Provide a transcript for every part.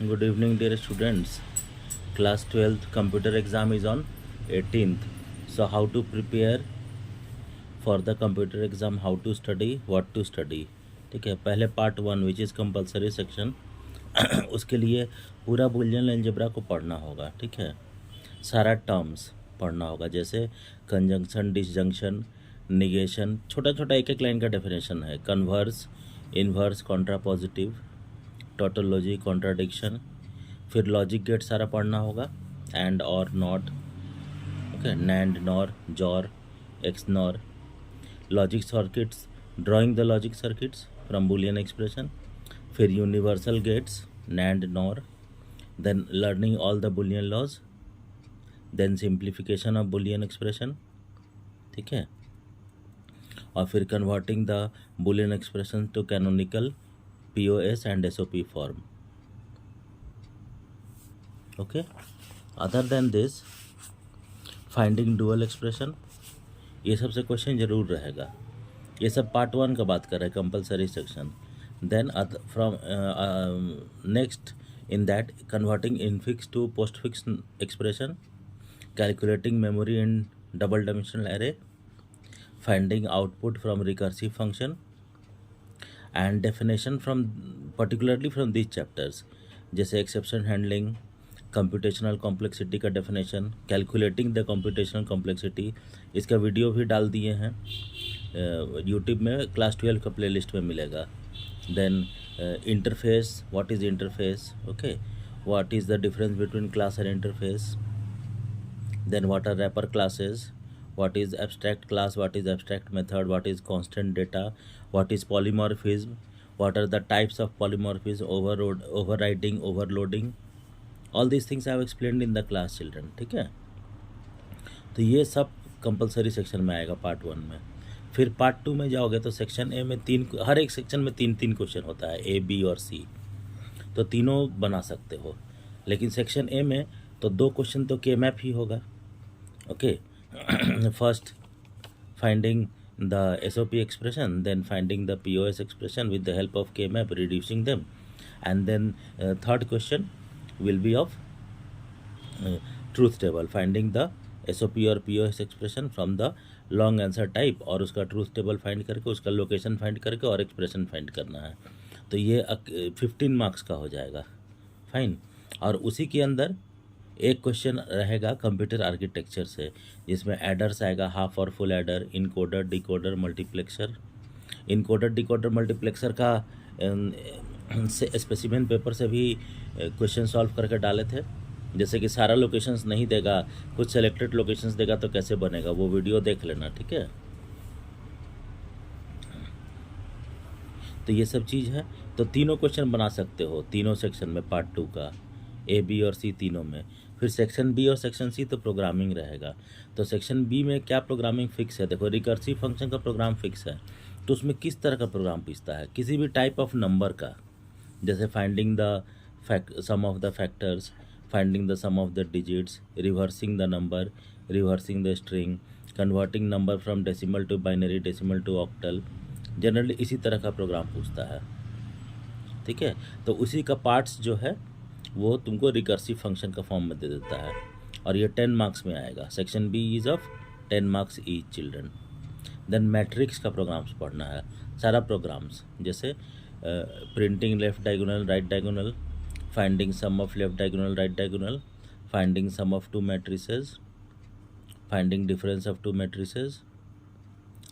Good evening, dear students. Class 12th computer exam is on 18th. So, how to prepare for the computer exam? How to study? What to study? ठीक है, पहले part one which is compulsory section उसके लिए पूरा Boolean algebra को पढ़ना होगा. ठीक है, सारा टर्म्स पढ़ना होगा, जैसे कंजंक्शन, डिसजंक्शन, निगेशन, छोटा छोटा एक एक लाइन का डेफिनेशन है. Converse, inverse, contrapositive, tautology, contradiction. फिर लॉजिक गेट सारा पढ़ना होगा. एंड, और, not, okay, NAND, NOR, XOR, XNOR. Logic circuits, drawing the logic circuits from Boolean expression. फिर universal gates, NAND, NOR. Then learning all the Boolean laws. Then simplification of Boolean expression. ठीक है, और फिर converting the Boolean expression to canonical, POS and SOP form. Okay, other than this finding dual expression, ये सबसे question जरूर रहेगा. ये सब पार्ट वन का बात कर रहे हैं, compulsory section. Then from next in that converting infix to postfix expression, calculating memory in double dimensional array, finding output from recursive function, and definition from particularly from this chapters, जैसे exception handling, computational complexity का definition, calculating the computational complexity. इसका video भी डाल दिए हैं YouTube में, class 12 का playlist में मिलेगा. Then interface, what is interface, okay, what is the difference between class and interface. Then what are wrapper classes, what is abstract class, what is abstract method, what is constant data, what is polymorphism, what are the types of polymorphism, overriding, overloading. All these things I have explained in the class, children. ठीक है, तो ये सब compulsory section में आएगा part one में. फिर part two में जाओगे तो सेक्शन ए में हर एक सेक्शन में तीन तीन क्वेश्चन होता है, A, B और C. तो तीनों बना सकते हो, लेकिन सेक्शन ए में तो दो क्वेश्चन तो के मैप ही होगा. Okay, first finding the SOP expression, then finding the POS expression with the help of K-map, reducing them, and then third question will be of truth table, finding the SOP or POS expression from the long answer type, और उसका truth table find करके, उसका location find करके और expression find करना है. तो ये 15 मार्क्स का हो जाएगा. फाइन. और उसी के अंदर एक क्वेश्चन रहेगा कंप्यूटर आर्किटेक्चर से, जिसमें एडर्स आएगा, हाफ और full adder, encoder, decoder, multiplexer. Encoder, decoder, multiplexer का स्पेसिमेन पेपर से भी क्वेश्चन सॉल्व करके डाले थे. जैसे कि सारा लोकेशंस नहीं देगा, कुछ सेलेक्टेड लोकेशंस देगा, तो कैसे बनेगा वो वीडियो देख लेना. ठीक है, तो ये सब चीज़ है. तो तीनों क्वेश्चन बना सकते हो तीनों सेक्शन में, पार्ट टू का A, B और C तीनों में. फिर सेक्शन बी और सेक्शन सी तो प्रोग्रामिंग रहेगा. तो सेक्शन बी में क्या प्रोग्रामिंग फिक्स है? देखो, रिकर्सिव फंक्शन का प्रोग्राम फिक्स है, तो उसमें किस तरह का प्रोग्राम पूछता है? किसी भी टाइप ऑफ नंबर का, जैसे finding the sum of the factors, finding the sum of the digits, reversing the number, reversing the string, converting number from decimal to binary, decimal to octal. Generally इसी तरह का programme पूछता है. ठीक है, तो उसी का पार्ट्स जो है वो तुमको रिकर्सिव फंक्शन का फॉर्म में दे देता है, और ये 10 मार्क्स में आएगा. Section B is of 10 marks each, children. Then matrix का प्रोग्राम्स पढ़ना है, सारा प्रोग्राम्स, जैसे printing left diagonal, right diagonal, finding sum of left diagonal, right diagonal, finding sum of two matrices, finding difference of two matrices,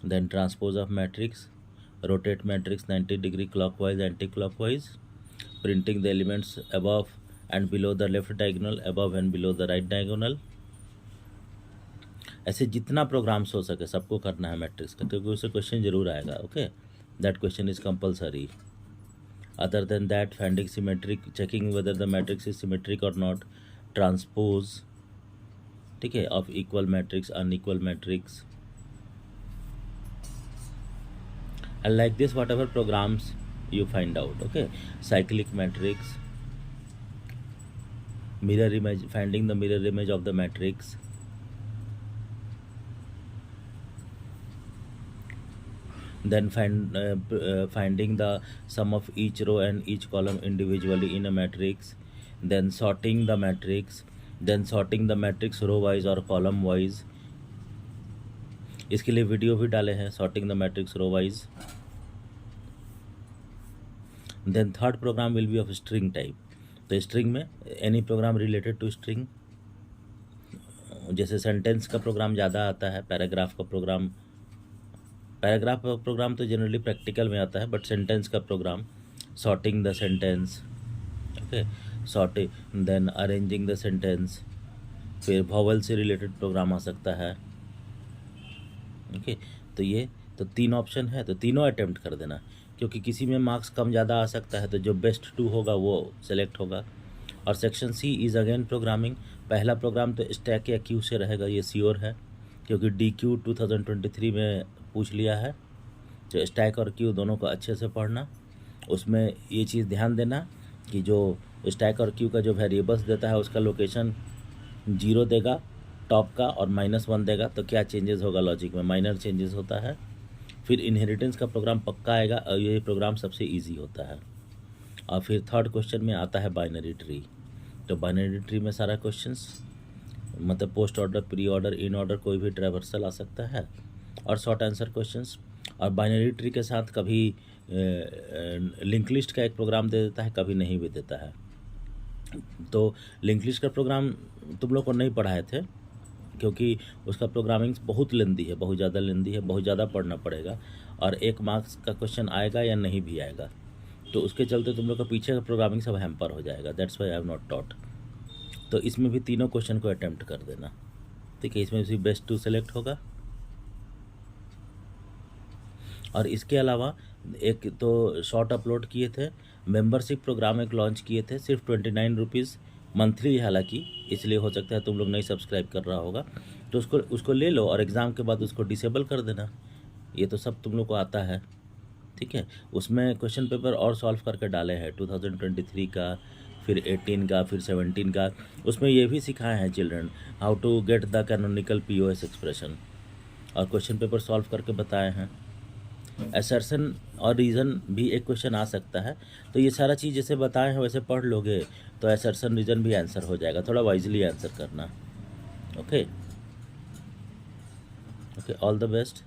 then transpose of matrix, rotate matrix 90 degree clockwise, anti clockwise, printing the elements above and below the left diagonal, above and below the right diagonal. ऐसे जितना programmes हो सके सबको करना है matrix का, क्योंकि उससे क्वेश्चन जरूर आएगा. Okay, that question is compulsory. Other than that, finding symmetric, checking whether the matrix is symmetric और नॉट, ट्रांसपोज, ठीक है, of equal matrix, unequal matrix. And like this whatever programs you find out. Okay, cyclic matrix, mirror image, finding the mirror image of the matrix, then finding the sum of each row and each column individually in a matrix, then sorting the matrix, then sorting the matrix row wise or column wise. इसके लिए video भी डाले हैं, sorting the matrix row wise. Then third program will be of string type. तो string में any program related to string, जैसे sentence का programme ज़्यादा आता है, पैराग्राफ का प्रोग्राम तो जनरली प्रैक्टिकल में आता है, बट सेंटेंस का program, sorting the sentence, okay, sorting then arranging the sentence, फिर वॉवल से रिलेटेड प्रोग्राम आ सकता है, ओके। तो ये तो 3 ऑप्शन है, तो तीनों अटेम्प्ट कर देना, क्योंकि किसी में मार्क्स कम ज़्यादा आ सकता है, तो जो बेस्ट 2 होगा वो सेलेक्ट होगा। और section C is again programming. पहला प्रोग्राम तो स्टैक या क्यू से रहेगा, ये श्योर है, क्योंकि DQ 2023 में पूछ लिया है। तो स्टैक और क्यू दोनों को अच्छे से पढ़ना। उसमें ये चीज़ ध्यान देना कि जो स्टैक और क्यू का जो वेरिएबल्स देता है उसका लोकेशन 0 देगा टॉप का और -1 देगा, तो क्या चेंजेस होगा लॉजिक में, माइनर चेंजेस होता है। फिर इनहेरिटेंस का प्रोग्राम पक्का आएगा और ये प्रोग्राम सबसे ईजी होता है। और फिर थर्ड क्वेश्चन में आता है बाइनरी ट्री। तो बाइनरी ट्री में सारा क्वेश्चंस, मतलब post order, pre order, in order, कोई भी ट्रैवर्सल आ सकता है, और शॉर्ट आंसर क्वेश्चंस। और बाइनरी ट्री के साथ कभी लिंक लिस्ट का एक प्रोग्राम दे देता है, कभी नहीं भी देता है। तो लिंक लिस्ट का प्रोग्राम तुम लोग को नहीं पढ़ाए थे, क्योंकि उसका प्रोग्रामिंग बहुत लेंदी है, बहुत ज़्यादा लेंदी है, बहुत ज़्यादा पढ़ना पड़ेगा, और 1 मार्क्स का क्वेश्चन आएगा या नहीं भी आएगा, तो उसके चलते तुम लोग का पीछे का प्रोग्रामिंग सब हैम्पर हो जाएगा। That's why I have not taught. तो इसमें भी तीनों क्वेश्चन को अटेम्प्ट कर देना, ठीक है। इसमें भी बेस्ट 2 सेलेक्ट होगा। और इसके अलावा एक तो शॉर्ट अपलोड किए थे, मेंबरशिप प्रोग्राम एक लॉन्च किए थे, सिर्फ 29 रुपीज़ मंथली, हालांकि इसलिए हो सकता है तुम लोग नहीं सब्सक्राइब कर रहा होगा, तो उसको ले लो और एग्ज़ाम के बाद उसको डिसेबल कर देना। ये तो सब तुम लोग को आता है, ठीक है। उसमें क्वेश्चन पेपर और सॉल्व करके डाले हैं 2023 का, फिर 18 का, फिर 17 का। उसमें ये भी सिखाए हैं children how to get the canonical POS expression, और क्वेश्चन पेपर सॉल्व करके बताए हैं। असर्शन और रीज़न भी एक क्वेश्चन आ सकता है, तो ये सारा चीज़ जैसे बताए हैं वैसे पढ़ लोगे तो असर्शन रीज़न भी आंसर हो जाएगा। थोड़ा वाइजली आंसर करना, ओके। All the best.